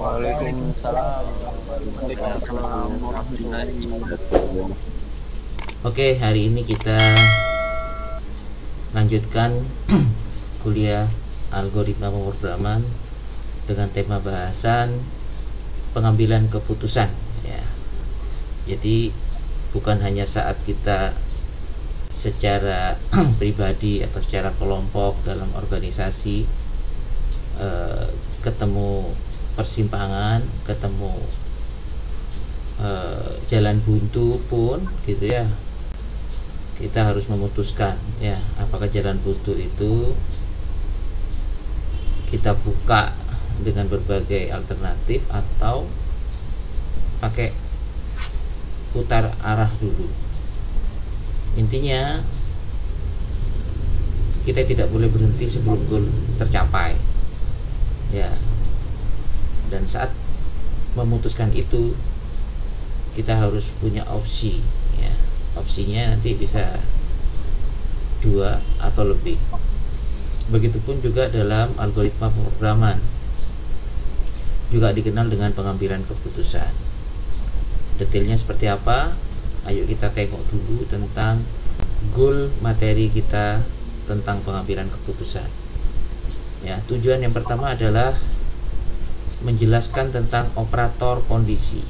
Waalaikumsalam. Waalaikumsalam warahmatullahi wabarakatuh. Oke, hari ini kita lanjutkan kuliah algoritma pemrograman dengan tema bahasan pengambilan keputusan ya. Jadi bukan hanya saat kita secara pribadi atau secara kelompok dalam organisasi ketemu persimpangan, ketemu jalan buntu pun gitu ya, kita harus memutuskan ya, apakah jalan buntu itu kita buka dengan berbagai alternatif atau pakai putar arah dulu. Intinya kita tidak boleh berhenti sebelum goal tercapai ya, dan saat memutuskan itu kita harus punya opsi ya. Opsinya nanti bisa 2 atau lebih. Begitupun juga dalam algoritma pemrograman, juga dikenal dengan pengambilan keputusan. Detailnya seperti apa? Ayo kita tengok dulu tentang goal materi kita tentang pengambilan keputusan. Ya, tujuan yang pertama adalah menjelaskan tentang operator kondisi,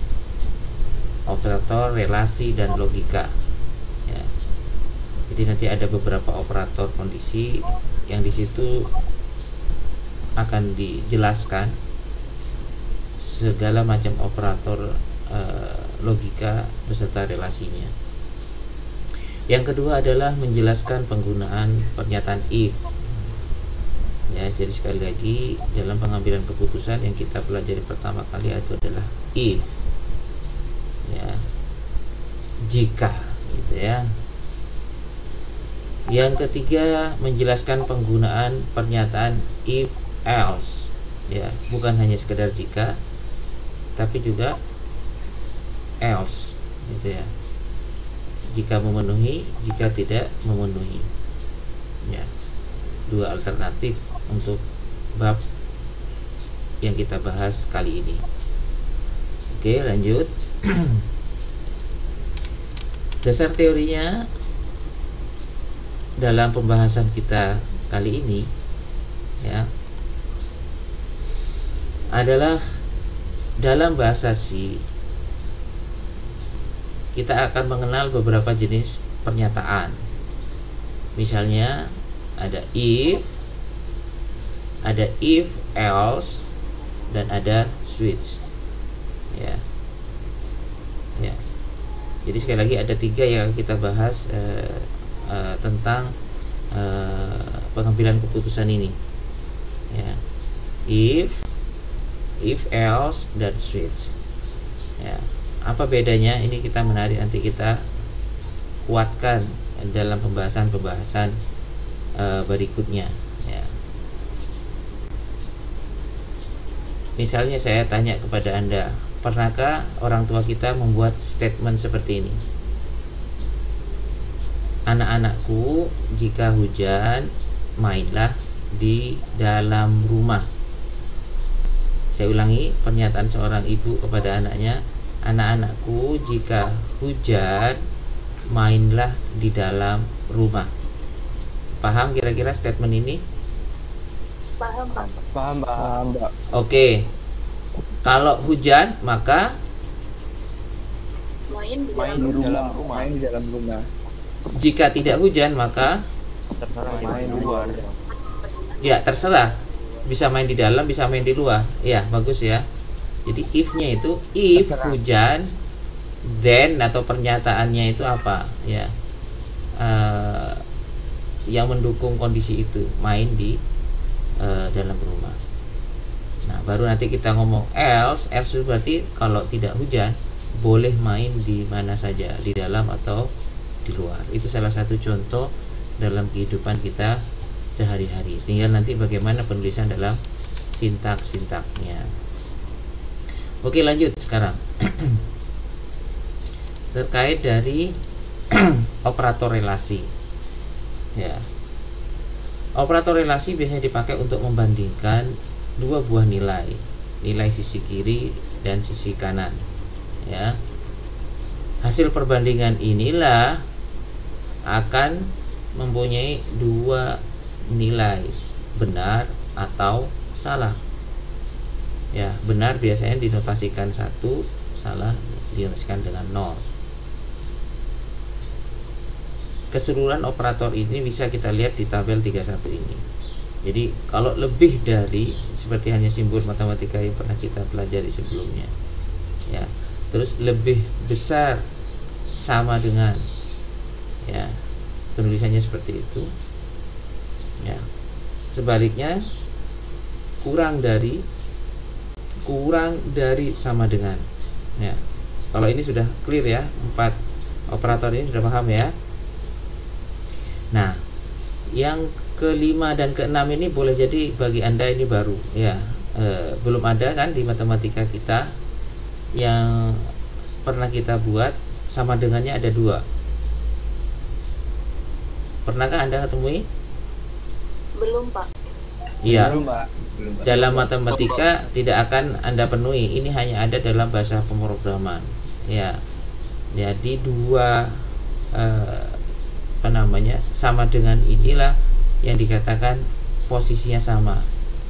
operator relasi dan logika. Ya. Jadi nanti ada beberapa operator kondisi yang di situ akan dijelaskan segala macam operator logika beserta relasinya. Yang kedua adalah menjelaskan penggunaan pernyataan if. Ya, jadi sekali lagi dalam pengambilan keputusan yang kita pelajari pertama kali itu adalah if. Ya. Jika gitu ya. Yang ketiga menjelaskan penggunaan pernyataan if else. Ya, bukan hanya sekedar jika tapi juga else gitu ya. Jika memenuhi, jika tidak memenuhi. Ya. 2 alternatif untuk bab yang kita bahas kali ini. Oke, lanjut. Dasar teorinya dalam pembahasan kita kali ini ya adalah dalam bahasa C kita akan mengenal beberapa jenis pernyataan. Misalnya ada if, ada if else, dan ada switch. Ya. Ya. Jadi sekali lagi ada 3 yang kita bahas tentang pengambilan keputusan ini. Ya. If else, dan switch. Ya. Apa bedanya? Ini kita menarik nanti kita kuatkan dalam pembahasan berikutnya ya. Misalnya saya tanya kepada Anda, pernahkah orang tua kita membuat statement seperti ini? Anak-anakku, jika hujan mainlah di dalam rumah. Saya ulangi pernyataan seorang ibu kepada anaknya, anak-anakku, jika hujan mainlah di dalam rumah. Paham kira-kira statement ini? Paham, Pak. Paham, Pak. Oke. Kalau hujan maka Main di Main dalam di dalam rumah. jika tidak hujan maka Main di luar. ya terserah. Bisa main di dalam, bisa main di luar. Ya, bagus ya. Jadi if-nya itu if hujan, then atau pernyataannya itu apa? Ya. Yang mendukung kondisi itu main di dalam rumah. Nah, baru nanti kita ngomong else itu berarti kalau tidak hujan boleh main di mana saja, di dalam atau di luar. Itu salah satu contoh dalam kehidupan kita sehari-hari. Tinggal nanti bagaimana penulisan dalam sintak-sintaknya. Oke, lanjut sekarang. Terkait dari operator relasi. Ya. Operator relasi biasanya dipakai untuk membandingkan 2 buah nilai. nilai sisi kiri dan sisi kanan, ya. Hasil perbandingan inilah akan mempunyai dua nilai, benar atau salah. Ya, benar biasanya dinotasikan 1, salah dinotasikan dengan 0. Keseluruhan operator ini bisa kita lihat di tabel 31 ini. Jadi kalau lebih dari, seperti hanya simbol matematika yang pernah kita pelajari sebelumnya, ya, terus lebih besar sama dengan, ya, penulisannya seperti itu, ya. Sebaliknya kurang dari sama dengan, ya. Kalau ini sudah clear ya, 4 operator ini sudah paham ya. Nah, yang kelima dan keenam ini boleh jadi bagi Anda ini baru, ya. Belum ada kan di matematika kita. Yang pernah kita buat sama dengannya ada 2. Pernahkah Anda ketemui? Belum, Pak. Iya. Belum, Pak. Dalam matematika tidak akan Anda penuhi. Ini hanya ada dalam bahasa pemrograman, ya. Jadi 2 sama dengan inilah yang dikatakan posisinya sama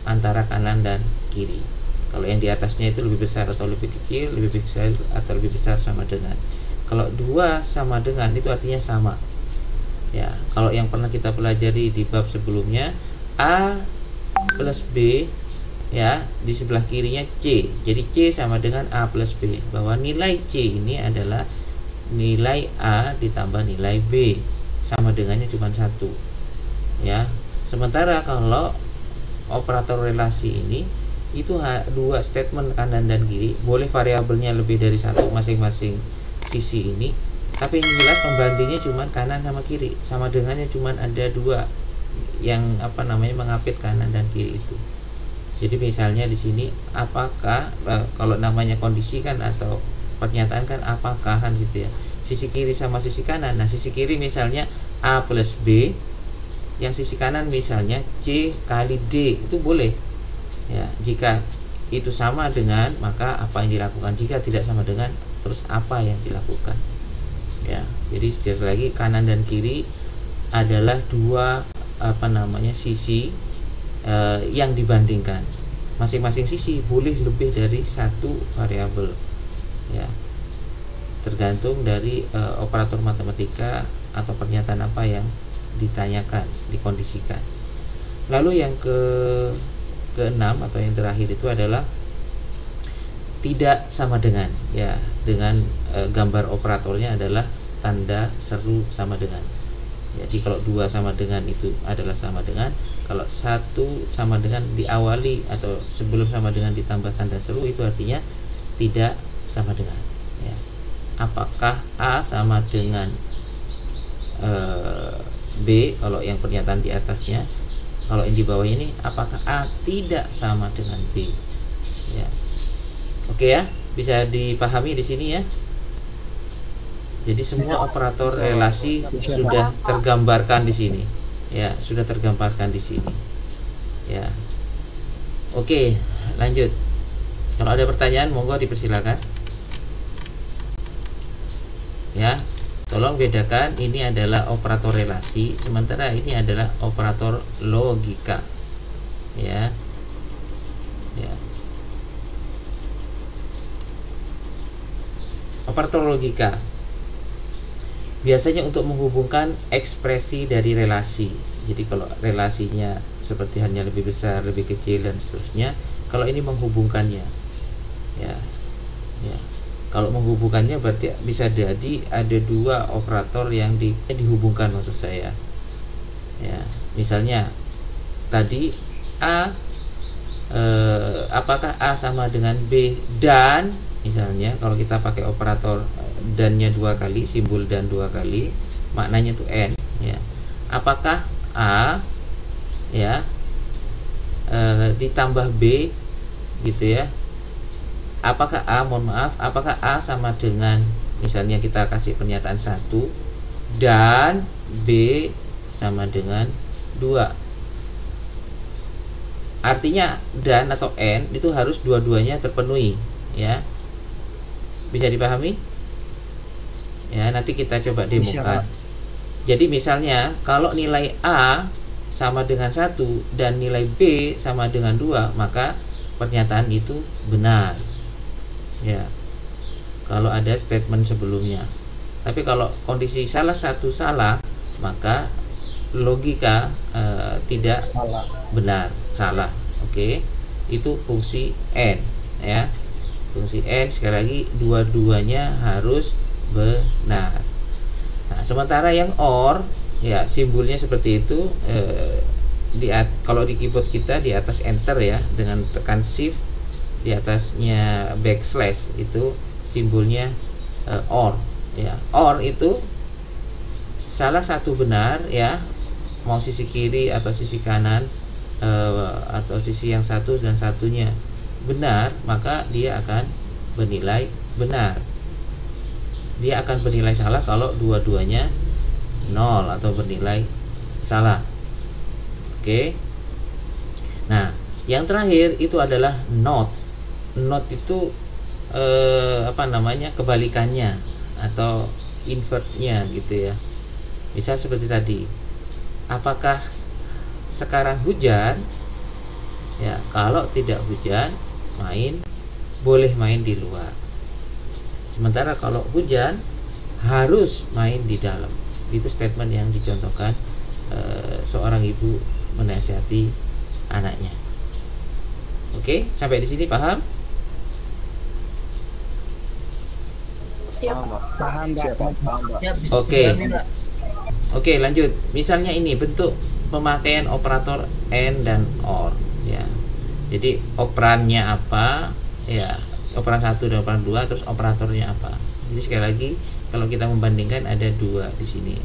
antara kanan dan kiri. Kalau yang di atasnya itu lebih besar atau lebih kecil, lebih besar atau lebih besar sama dengan. Kalau 2 sama dengan itu artinya sama. Ya, kalau yang pernah kita pelajari di bab sebelumnya, A plus B, ya, di sebelah kirinya C. Jadi C sama dengan A plus B. Bahwa nilai C ini adalah nilai A ditambah nilai B. Sama dengannya cuma 1. Ya. Sementara kalau operator relasi ini itu 2 statement kanan dan kiri, boleh variabelnya lebih dari 1 masing-masing sisi ini, tapi yang jelas pembandingnya cuma kanan sama kiri, sama dengannya cuma ada 2 yang mengapit kanan dan kiri itu. Jadi misalnya di sini apakah, kalau namanya kondisi kan atau pernyataan kan apakah kan gitu ya, sisi kiri sama sisi kanan. Nah, sisi kiri misalnya A plus B, yang sisi kanan misalnya C kali D, itu boleh. Ya, jika itu sama dengan, maka apa yang dilakukan. Jika tidak sama dengan, terus apa yang dilakukan. Ya, jadi sekali lagi kanan dan kiri adalah 2 sisi yang dibandingkan. Masing-masing sisi boleh lebih dari 1 variabel. Ya. Tergantung dari operator matematika atau pernyataan apa yang ditanyakan, dikondisikan. Lalu yang keenam atau yang terakhir itu adalah tidak sama dengan, ya, dengan gambar operatornya adalah tanda seru sama dengan. Jadi kalau 2 sama dengan itu adalah sama dengan, kalau 1 sama dengan diawali atau sebelum sama dengan ditambah tanda seru itu artinya tidak sama dengan, ya. Apakah A sama dengan B kalau yang pernyataan di atasnya, kalau yang di bawah ini apakah A tidak sama dengan B, ya. Oke ya, bisa dipahami di sini ya. Jadi semua operator relasi sudah tergambarkan di sini, ya, sudah tergambarkan di sini, ya. Oke, lanjut. Kalau ada pertanyaan monggo dipersilakan. Ya, tolong bedakan, ini adalah operator relasi, sementara ini adalah operator logika, ya. Ya. Operator logika biasanya untuk menghubungkan ekspresi dari relasi. Jadi kalau relasinya seperti hanya lebih besar, lebih kecil dan seterusnya, kalau ini menghubungkannya, ya, ya. Kalau menghubungkannya berarti bisa jadi ada 2 operator yang dihubungkan, maksud saya. Ya, misalnya tadi A, apakah A sama dengan B dan, misalnya kalau kita pakai operator dannya 2 kali, simbol dan 2 kali, maknanya itu N, ya. Apakah A, ya, ditambah B gitu ya. Apakah A, apakah A sama dengan, misalnya kita kasih pernyataan 1 dan B sama dengan 2. Artinya dan atau and itu harus dua-duanya terpenuhi, ya. Bisa dipahami? Ya, nanti kita coba demokan. Jadi misalnya kalau nilai A sama dengan 1 dan nilai B sama dengan 2, maka pernyataan itu benar. Ya. Kalau ada statement sebelumnya. Tapi kalau kondisi salah satu salah, maka logika tidak benar, salah. Oke. Itu fungsi and, ya. Fungsi and sekali lagi dua-duanya harus benar. Nah, sementara yang or, ya simbolnya seperti itu. Kalau di keyboard kita di atas enter, ya, dengan tekan shift di atasnya backslash itu simbolnya or, ya. Or itu salah satu benar, ya, mau sisi kiri atau sisi kanan atau sisi yang satu dan satunya benar, maka dia akan bernilai benar. Dia akan bernilai salah kalau dua-duanya 0 atau bernilai salah. Oke. Nah, yang terakhir itu adalah not. Not itu kebalikannya atau invertnya gitu, ya. Misal seperti tadi, apakah sekarang hujan? Ya, kalau tidak hujan, boleh main di luar. Sementara kalau hujan, harus main di dalam. Itu statement yang dicontohkan seorang ibu menasihati anaknya. Oke, sampai di sini paham? Siap. Paham, Mbak. Oke, lanjut. Misalnya ini bentuk pemakaian operator and dan or, ya. Jadi operannya apa, ya, operan 1 dan operan 2, terus operatornya apa. Jadi sekali lagi kalau kita membandingkan ada dua di sini,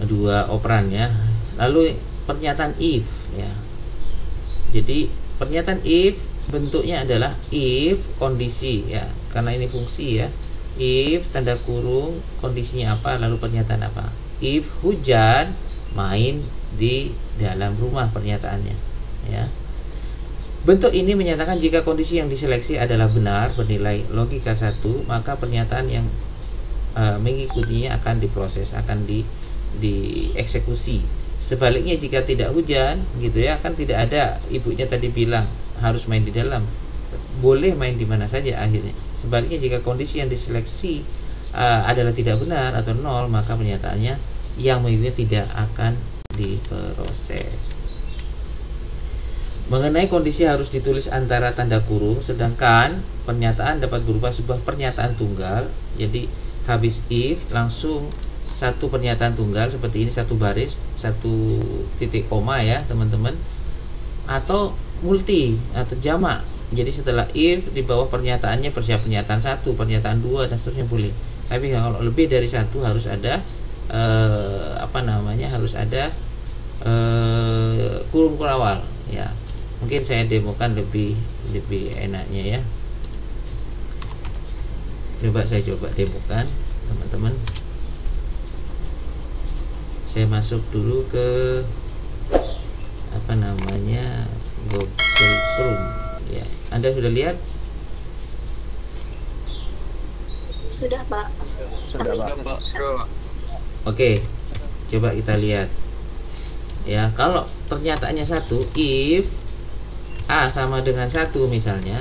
dua operannya. Lalu pernyataan if, ya. Jadi pernyataan if bentuknya adalah if kondisi, ya, karena ini fungsi, ya. If tanda kurung kondisinya apa, lalu pernyataan apa. If hujan, main di dalam rumah pernyataannya, ya. Bentuk ini menyatakan jika kondisi yang diseleksi adalah benar bernilai logika 1, maka pernyataan yang mengikutinya akan diproses, akan dieksekusi. Sebaliknya jika tidak hujan, gitu, ya, kan tidak ada, ibunya tadi bilang harus main di dalam, boleh main di mana saja akhirnya. Sebaliknya jika kondisi yang diseleksi adalah tidak benar atau 0, maka pernyataannya yang mengikutinya tidak akan diproses. Mengenai kondisi harus ditulis antara tanda kurung, sedangkan pernyataan dapat berupa sebuah pernyataan tunggal. Jadi habis if langsung satu pernyataan tunggal seperti ini, satu baris, satu titik koma, ya teman-teman, atau multi atau jamak. Jadi setelah if di bawah pernyataannya pernyataan 1, pernyataan 2 dan seterusnya boleh. Tapi kalau lebih dari satu harus ada harus ada kurung kurawal, ya. Mungkin saya demokan lebih enaknya, ya. Saya coba demokan, teman-teman. Saya masuk dulu ke Google Chrome, ya. Anda sudah lihat? Sudah, Pak. Oke, coba kita lihat, ya. Kalau pernyataannya 1, if A sama dengan 1 misalnya,